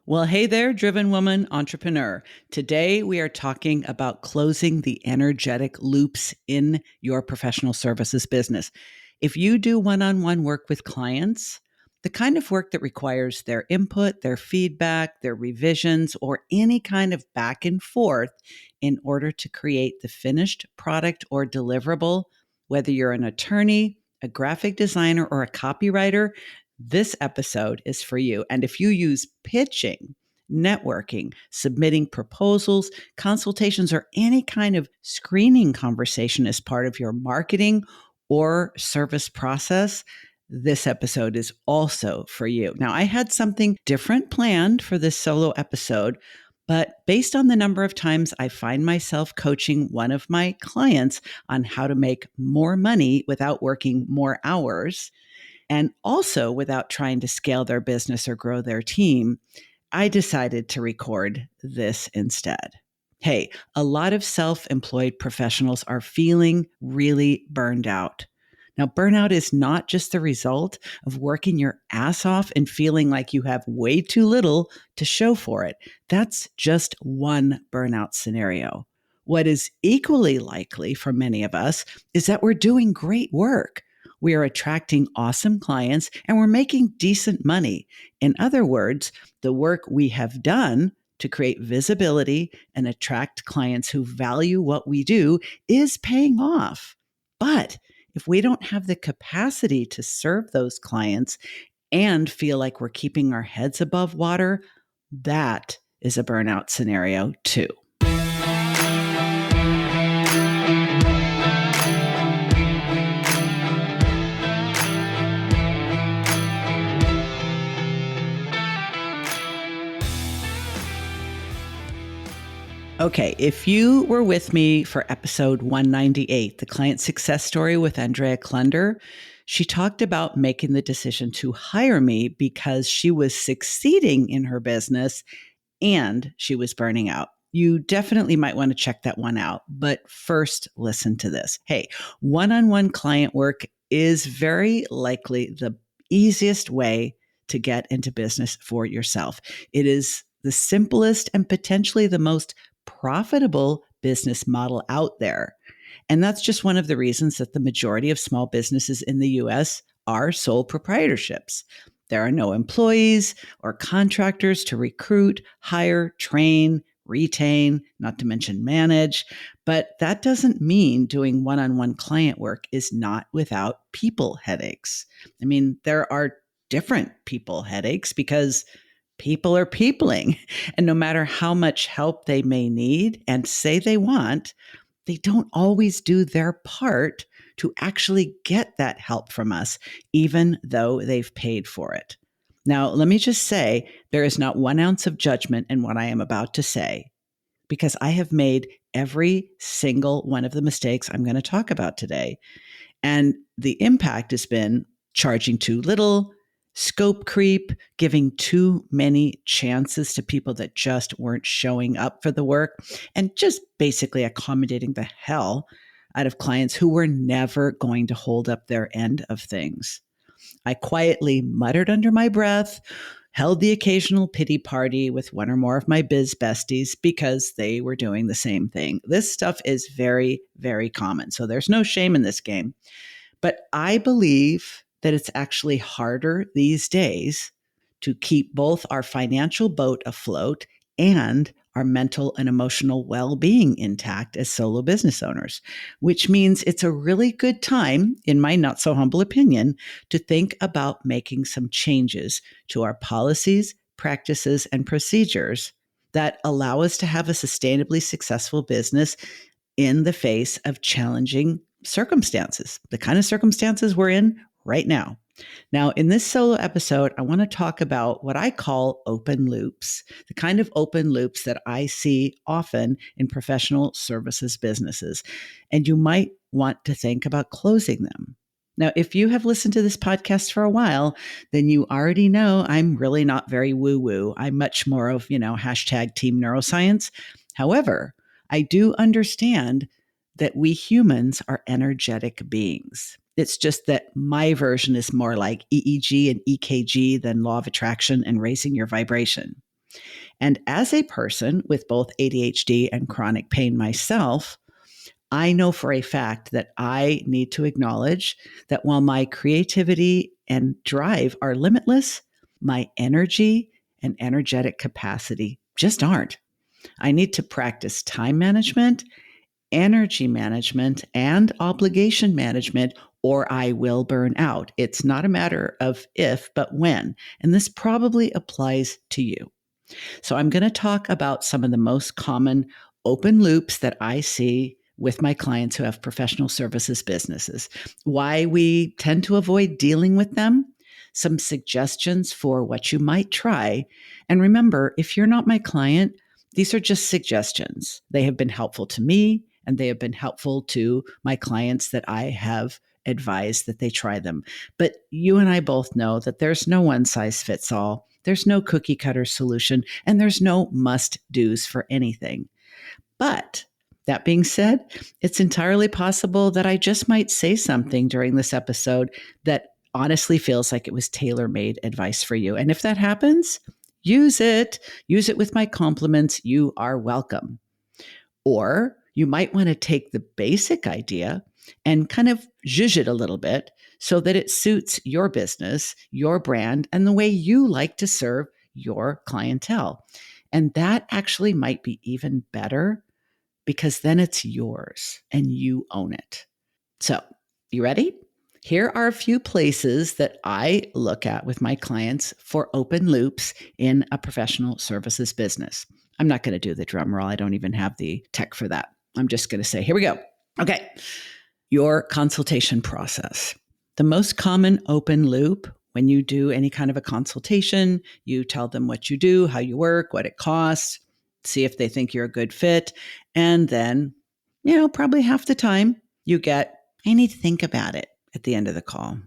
Well, hey there, driven woman entrepreneur. Today we are talking about closing the energetic loops in your professional services business. If you do one on one work with clients, the kind of work that requires their input, their feedback, their revisions, or any kind of back and forth in order to create the finished product or deliverable, whether you're an attorney, a graphic designer, or a copywriter, this episode is for you. And if you use pitching, networking, submitting proposals, consultations, or any kind of screening conversation as part of your marketing or service process, this episode is also for you. Now, I had something different planned for this solo episode, but based on the number of times I find myself coaching one of my clients on how to make more money without working more hours, and also without trying to scale their business or grow their team, I decided to record this instead. Hey, a lot of self-employed professionals are feeling really burned out. Now, burnout is not just the result of working your ass off and feeling like you have way too little to show for it. That's just one burnout scenario. What is equally likely for many of us is that we're doing great work. We are attracting awesome clients and we're making decent money. In other words, the work we have done to create visibility and attract clients who value what we do is paying off. But if we don't have the capacity to serve those clients and feel like we're keeping our heads above water, that is a burnout scenario too. Okay, if you were with me for episode 198, the client success story with Andrea Klunder, she talked about making the decision to hire me because she was succeeding in her business and she was burning out. You definitely might want to check that one out. But first, listen to this. Hey, one-on-one client work is very likely the easiest way to get into business for yourself. It is the simplest and potentially the most profitable business model out there. And that's just one of the reasons that the majority of small businesses in the US are sole proprietorships. There are no employees or contractors to recruit, hire, train, retain, not to mention manage. But that doesn't mean doing one-on-one client work is not without people headaches. I mean, there are different people headaches because people are peopling. And no matter how much help they may need and say they want, they don't always do their part to actually get that help from us, even though they've paid for it. Now, let me just say, there is not 1 ounce of judgment in what I am about to say, because I have made every single one of the mistakes I'm going to talk about today. And the impact has been charging too little, scope creep, giving too many chances to people that just weren't showing up for the work, and just basically accommodating the hell out of clients who were never going to hold up their end of things. I quietly muttered under my breath, held the occasional pity party with one or more of my biz besties because they were doing the same thing. This stuff is very, very common. So there's no shame in this game. But I believe that it's actually harder these days to keep both our financial boat afloat and our mental and emotional well-being intact as solo business owners, which means it's a really good time, in my not so humble opinion, to think about making some changes to our policies, practices, and procedures that allow us to have a sustainably successful business in the face of challenging circumstances, the kind of circumstances we're in right now. Now, in this solo episode, I want to talk about what I call open loops, the kind of open loops that I see often in professional services businesses. And you might want to think about closing them. Now, if you have listened to this podcast for a while, then you already know I'm really not very woo-woo. I'm much more of, hashtag team neuroscience. However, I do understand that we humans are energetic beings. It's just that my version is more like EEG and EKG than law of attraction and raising your vibration. And as a person with both ADHD and chronic pain myself, I know for a fact that I need to acknowledge that while my creativity and drive are limitless, my energy and energetic capacity just aren't. I need to practice time management, energy management, and obligation management, or I will burn out. It's not a matter of if, but when. And this probably applies to you. So I'm going to talk about some of the most common open loops that I see with my clients who have professional services businesses, why we tend to avoid dealing with them, some suggestions for what you might try. And remember, if you're not my client, these are just suggestions. They have been helpful to me and they have been helpful to my clients that I have advised that they try them. But you and I both know that there's no one size fits all. There's no cookie cutter solution, and there's no must do's for anything. But that being said, it's entirely possible that I just might say something during this episode that honestly feels like it was tailor-made advice for you. And if that happens, use it. Use it with my compliments. You are welcome. Or you might want to take the basic idea and kind of zhuzh it a little bit so that it suits your business, your brand, and the way you like to serve your clientele. And that actually might be even better because then it's yours and you own it. So, you ready? Here are a few places that I look at with my clients for open loops in a professional services business. I'm not going to do the drum roll. I don't even have the tech for that. I'm just going to say, here we go. Okay. Your consultation process. The most common open loop when you do any kind of a consultation, you tell them what you do, how you work, what it costs, see if they think you're a good fit. And then, probably half the time you get, I need to think about it at the end of the call.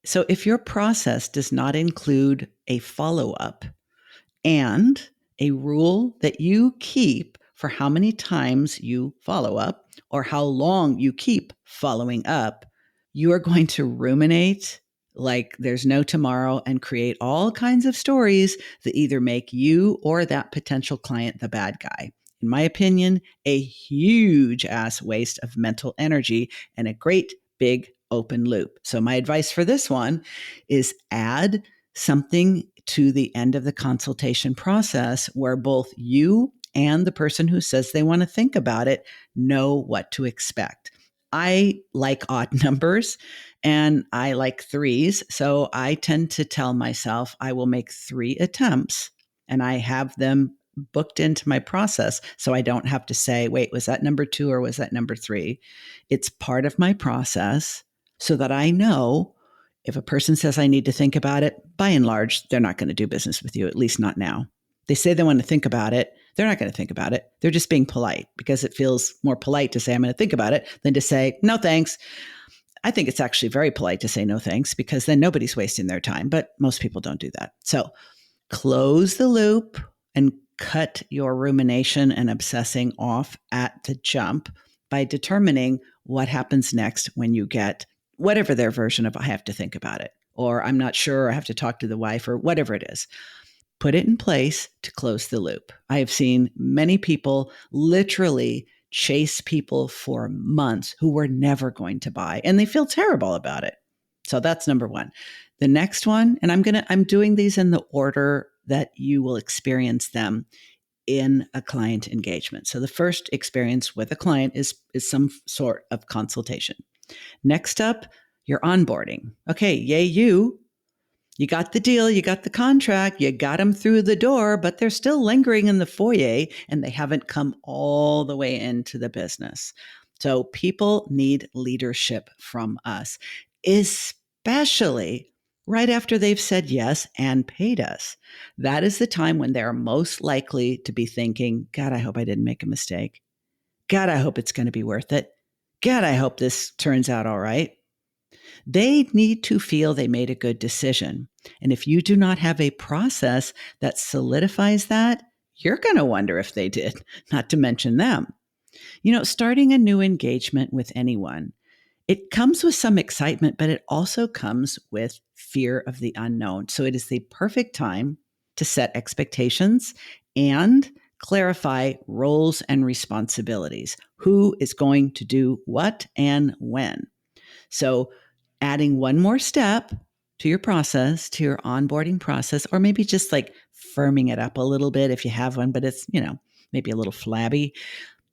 So if your process does not include a follow-up and a rule that you keep for how many times you follow up or how long you keep following up, you are going to ruminate like there's no tomorrow and create all kinds of stories that either make you or that potential client the bad guy. In my opinion, a huge ass waste of mental energy and a great big open loop. So my advice for this one is add something to the end of the consultation process where both you and the person who says they want to think about it know what to expect. I like odd numbers and I like threes. So I tend to tell myself I will make 3 attempts and I have them booked into my process. So I don't have to say, wait, was that number 2 or was that number 3? It's part of my process so that I know if a person says I need to think about it, by and large, they're not going to do business with you, at least not now. They say they want to think about it. They're not going to think about it. They're just being polite because it feels more polite to say I'm going to think about it than to say, no, thanks. I think it's actually very polite to say no, thanks, because then nobody's wasting their time. But most people don't do that. So close the loop and cut your rumination and obsessing off at the jump by determining what happens next when you get whatever their version of I have to think about it, or I'm not sure, I have to talk to the wife, or whatever it is. Put it in place to close the loop. I have seen many people literally chase people for months who were never going to buy, and they feel terrible about it. So that's number one. The next one, and I'm doing these in the order that you will experience them in a client engagement. So the first experience with a client is some sort of consultation. Next up, your onboarding. Okay, yay, you got the deal, you got the contract, you got them through the door, but they're still lingering in the foyer and they haven't come all the way into the business. So people need leadership from us, especially right after they've said yes and paid us. That is the time when they're most likely to be thinking, God, I hope I didn't make a mistake. God, I hope it's going to be worth it. God, I hope this turns out all right. They need to feel they made a good decision. And if you do not have a process that solidifies that, you're going to wonder if they did, not to mention them. Starting a new engagement with anyone, it comes with some excitement, but it also comes with fear of the unknown. So it is the perfect time to set expectations and clarify roles and responsibilities. Who is going to do what and when? So, adding one more step to your process, to your onboarding process, or maybe just like firming it up a little bit if you have one, but it's, maybe a little flabby.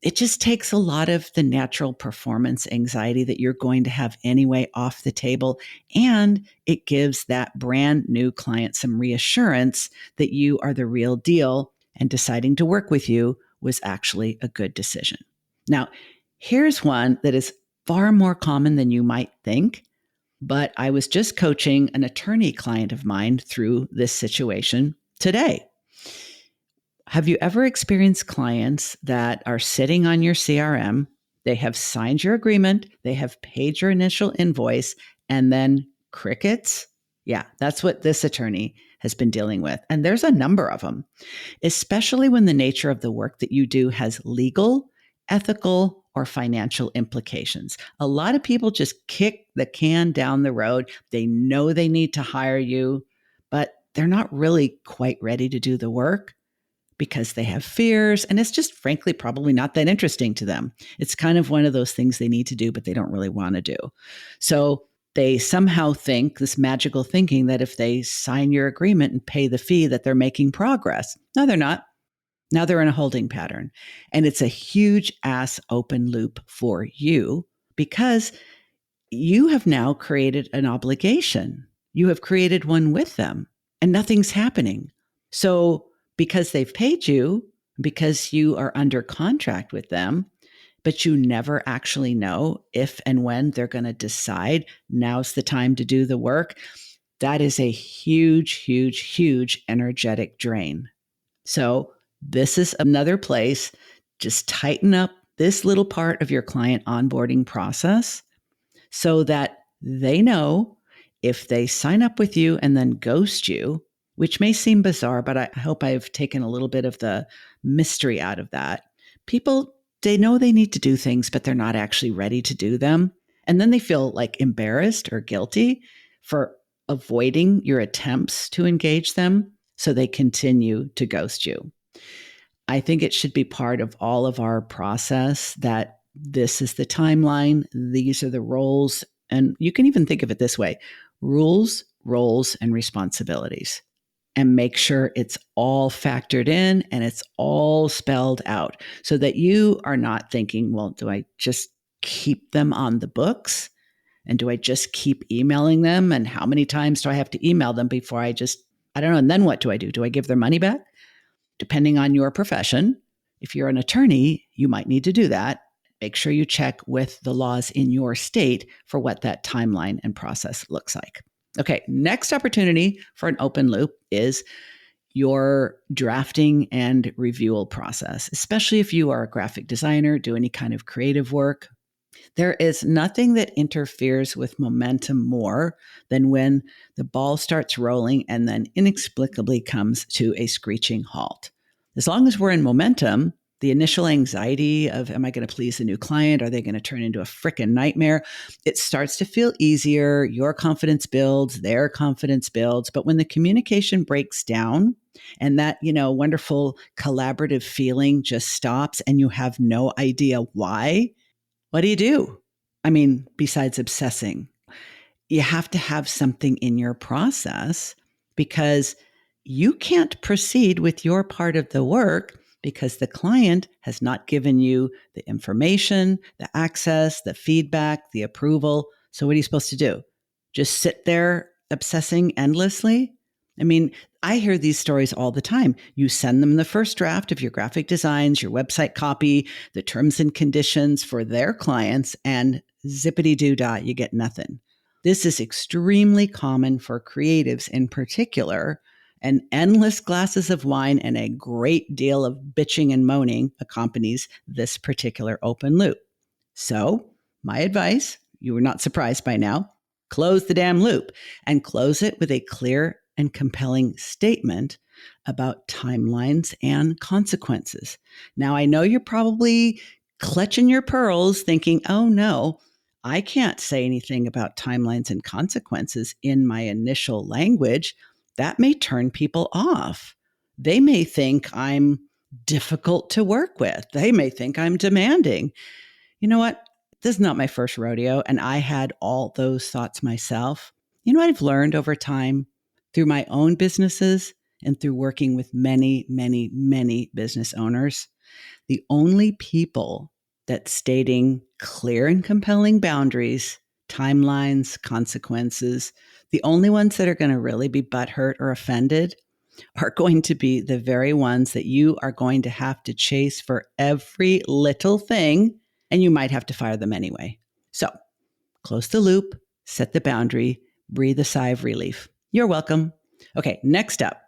It just takes a lot of the natural performance anxiety that you're going to have anyway off the table. And it gives that brand new client some reassurance that you are the real deal and deciding to work with you was actually a good decision. Now, here's one that is far more common than you might think, but I was just coaching an attorney client of mine through this situation today. Have you ever experienced clients that are sitting on your CRM? They have signed your agreement, they have paid your initial invoice, and then crickets? Yeah, that's what this attorney has been dealing with. And there's a number of them, especially when the nature of the work that you do has legal, ethical, or financial implications. A lot of people just kick the can down the road. They know they need to hire you, but they're not really quite ready to do the work because they have fears, and it's just frankly probably not that interesting to them. It's kind of one of those things they need to do, but they don't really want to do. So they somehow think this magical thinking that if they sign your agreement and pay the fee that they're making progress. No, they're not. Now they're in a holding pattern. And it's a huge ass open loop for you because you have now created an obligation. You have created one with them and nothing's happening. So because they've paid you, because you are under contract with them, but you never actually know if and when they're going to decide now's the time to do the work, that is a huge, huge, huge energetic drain. So this is another place. Just tighten up this little part of your client onboarding process so that they know if they sign up with you and then ghost you, which may seem bizarre, but I hope I've taken a little bit of the mystery out of that. People, they know they need to do things, but they're not actually ready to do them. And then they feel like embarrassed or guilty for avoiding your attempts to engage them. So they continue to ghost you. I think it should be part of all of our process that this is the timeline. These are the roles. And you can even think of it this way: rules, roles, and responsibilities. And make sure it's all factored in and it's all spelled out so that you are not thinking, well, do I just keep them on the books? And do I just keep emailing them? And how many times do I have to email them before I don't know. And then what do I do? Do I give their money back? Depending on your profession, if you're an attorney, you might need to do that. Make sure you check with the laws in your state for what that timeline and process looks like. Okay, next opportunity for an open loop is your drafting and reviewal process, especially if you are a graphic designer, do any kind of creative work. There is nothing that interferes with momentum more than when the ball starts rolling and then inexplicably comes to a screeching halt. As long as we're in momentum, the initial anxiety of, am I going to please the new client? Are they going to turn into a freaking nightmare? It starts to feel easier. Your confidence builds, their confidence builds. But when the communication breaks down and that, wonderful collaborative feeling just stops and you have no idea why, what do you do? I mean, besides obsessing, you have to have something in your process because you can't proceed with your part of the work because the client has not given you the information, the access, the feedback, the approval. So what are you supposed to do? Just sit there obsessing endlessly? I mean, I hear these stories all the time. You send them the first draft of your graphic designs, your website copy, the terms and conditions for their clients, and zippity-doo-dah, you get nothing. This is extremely common for creatives in particular, and endless glasses of wine and a great deal of bitching and moaning accompanies this particular open loop. So, my advice, you were not surprised by now, close the damn loop and close it with a clear and compelling statement about timelines and consequences. Now, I know you're probably clutching your pearls thinking, oh no, I can't say anything about timelines and consequences in my initial language. that may turn people off. They may think I'm difficult to work with. They may think I'm demanding. You know what? This is not my first rodeo, and I had all those thoughts myself. You know what I've learned over time through my own businesses and through working with many, many, many business owners? The only people that stating clear and compelling boundaries, timelines, consequences, the only ones that are going to really be butthurt or offended are going to be the very ones that you are going to have to chase for every little thing, and you might have to fire them anyway. So close the loop, set the boundary, breathe a sigh of relief. You're welcome. Okay, next up,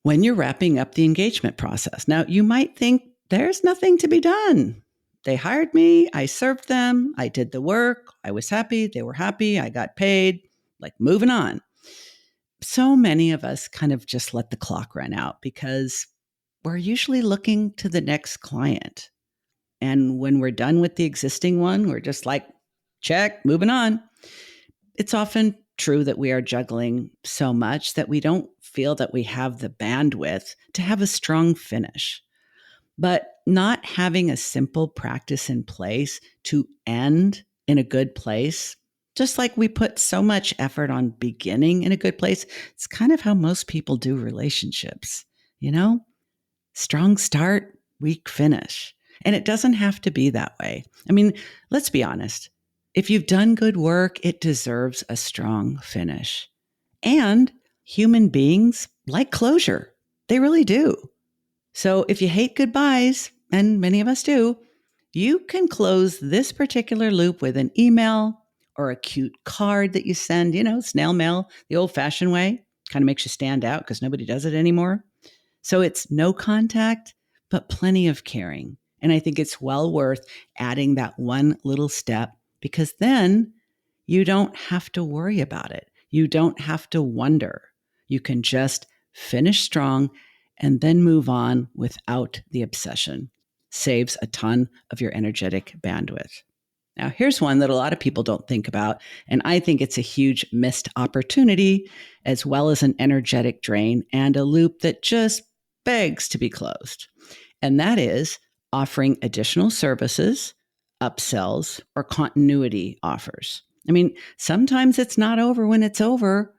when you're wrapping up the engagement process. Now, you might think there's nothing to be done. They hired me, I served them, I did the work, I was happy, they were happy, I got paid, like moving on. So many of us kind of just let the clock run out because we're usually looking to the next client. And when we're done with the existing one, we're just like, check, moving on. It's often true that we are juggling so much that we don't feel that we have the bandwidth to have a strong finish. But not having a simple practice in place to end in a good place, just like we put so much effort on beginning in a good place, it's kind of how most people do relationships, you know? Strong start, weak finish. And it doesn't have to be that way. I mean, let's be honest. If you've done good work, it deserves a strong finish. And human beings like closure. They really do. So if you hate goodbyes, and many of us do, you can close this particular loop with an email or a cute card that you send, snail mail, the old fashioned way. Kind of makes you stand out because nobody does it anymore. So it's no contact, but plenty of caring. And I think it's well worth adding that one little step because then you don't have to worry about it. You don't have to wonder. You can just finish strong and then move on without the obsession. Saves a ton of your energetic bandwidth. Now, here's one that a lot of people don't think about, and I think it's a huge missed opportunity, as well as an energetic drain and a loop that just begs to be closed. And that is offering additional services, upsells, or continuity offers. I mean, sometimes it's not over when it's over,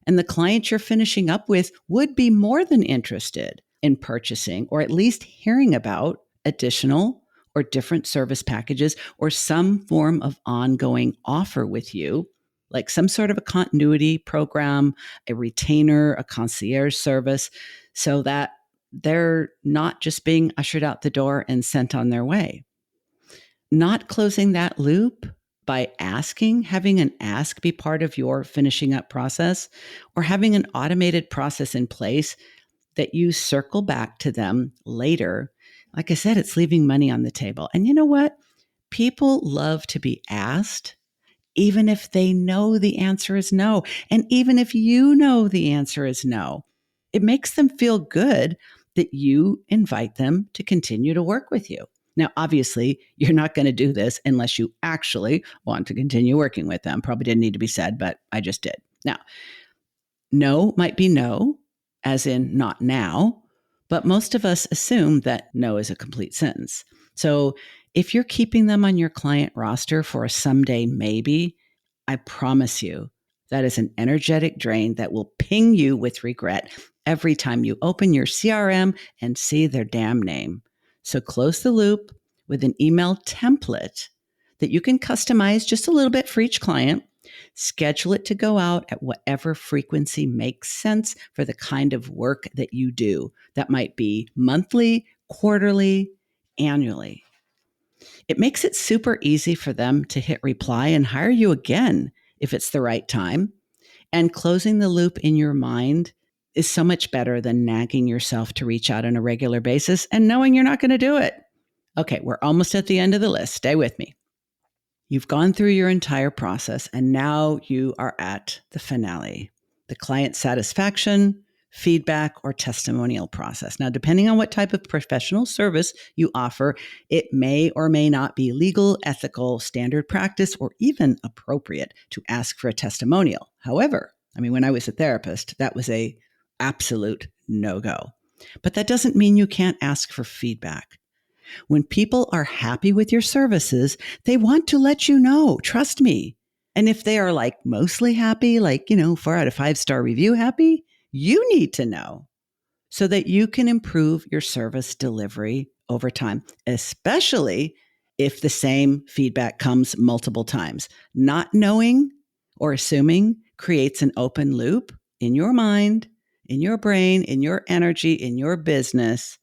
and the client you're finishing up with would be more than interested in purchasing or at least hearing about additional or different service packages or some form of ongoing offer with you, like some sort of a continuity program, a retainer, a concierge service, so that they're not just being ushered out the door and sent on their way. Not closing that loop by having an ask be part of your finishing up process, or having an automated process in place that you circle back to them later. Like I said, it's leaving money on the table. And you know what? People love to be asked, even if they know the answer is no. And even if you know the answer is no, it makes them feel good that you invite them to continue to work with you. Now, obviously, you're not going to do this unless you actually want to continue working with them. Probably didn't need to be said, but I just did. Now, no might be no, as in not now, but most of us assume that no is a complete sentence. So if you're keeping them on your client roster for a someday maybe, I promise you that is an energetic drain that will ping you with regret every time you open your CRM and see their damn name. So close the loop with an email template that you can customize just a little bit for each client. Schedule it to go out at whatever frequency makes sense for the kind of work that you do. That might be monthly, quarterly, annually. It makes it super easy for them to hit reply and hire you again if it's the right time. And closing the loop in your mind is so much better than nagging yourself to reach out on a regular basis and knowing you're not going to do it. Okay, we're almost at the end of the list. Stay with me. You've gone through your entire process and now you are at the finale, the client satisfaction, feedback, or testimonial process. Now, depending on what type of professional service you offer, it may or may not be legal, ethical, standard practice, or even appropriate to ask for a testimonial. However, I mean, when I was a therapist, that was a absolute no-go. But that doesn't mean you can't ask for feedback. When people are happy with your services, they want to let you know. Trust me. And if they are like mostly happy, like, 4 out of 5-star review happy, you need to know so that you can improve your service delivery over time, especially if the same feedback comes multiple times. Not knowing or assuming creates an open loop in your mind, in your brain, in your energy, in your business.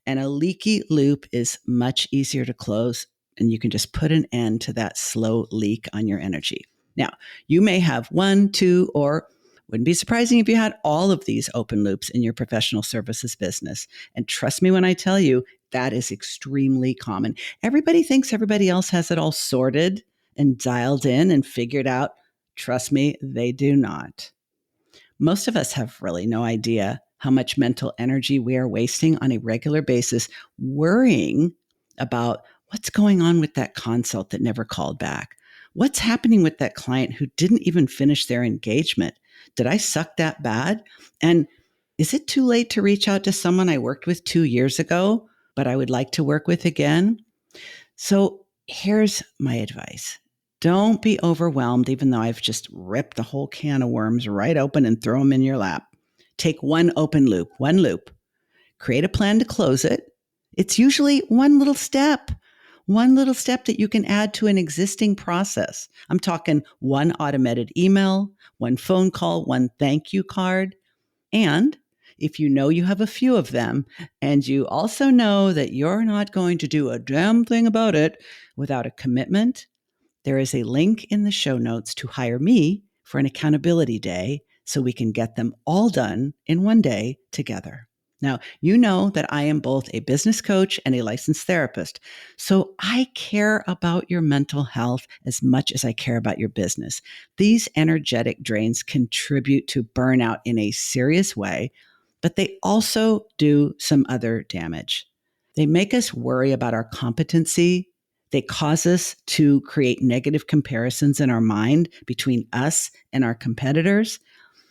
And a leaky loop is much easier to close, and you can just put an end to that slow leak on your energy. Now, you may have one, two, or wouldn't be surprising if you had all of these open loops in your professional services business. And trust me when I tell you, that is extremely common. Everybody thinks everybody else has it all sorted and dialed in and figured out. Trust me, they do not. Most of us have really no idea how much mental energy we are wasting on a regular basis worrying about what's going on with that consult that never called back. What's happening with that client who didn't even finish their engagement? Did I suck that bad? And is it too late to reach out to someone I worked with 2 years ago, but I would like to work with again? So here's my advice. Don't be overwhelmed, even though I've just ripped the whole can of worms right open and throw them in your lap. Take one open loop, one loop. Create a plan to close it. It's usually one little step that you can add to an existing process. I'm talking one automated email, one phone call, one thank you card. And if you know you have a few of them, and you also know that you're not going to do a damn thing about it without a commitment, there is a link in the show notes to hire me for an accountability day so we can get them all done in one day together. Now, you know that I am both a business coach and a licensed therapist, so I care about your mental health as much as I care about your business. These energetic drains contribute to burnout in a serious way, but they also do some other damage. They make us worry about our competency. They cause us to create negative comparisons in our mind between us and our competitors.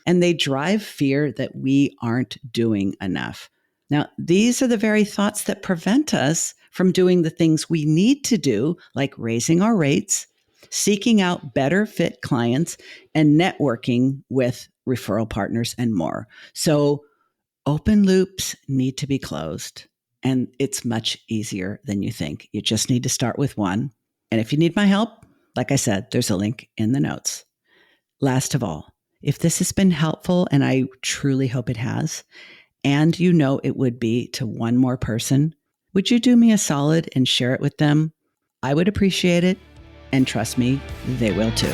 And they drive fear that we aren't doing enough. Now, these are the very thoughts that prevent us from doing the things we need to do, like raising our rates, seeking out better fit clients, and networking with referral partners and more. So open loops need to be closed. And it's much easier than you think. You just need to start with one. And if you need my help, like I said, there's a link in the notes. Last of all, if this has been helpful, and I truly hope it has, and you know it would be to one more person, would you do me a solid and share it with them? I would appreciate it. And trust me, they will too.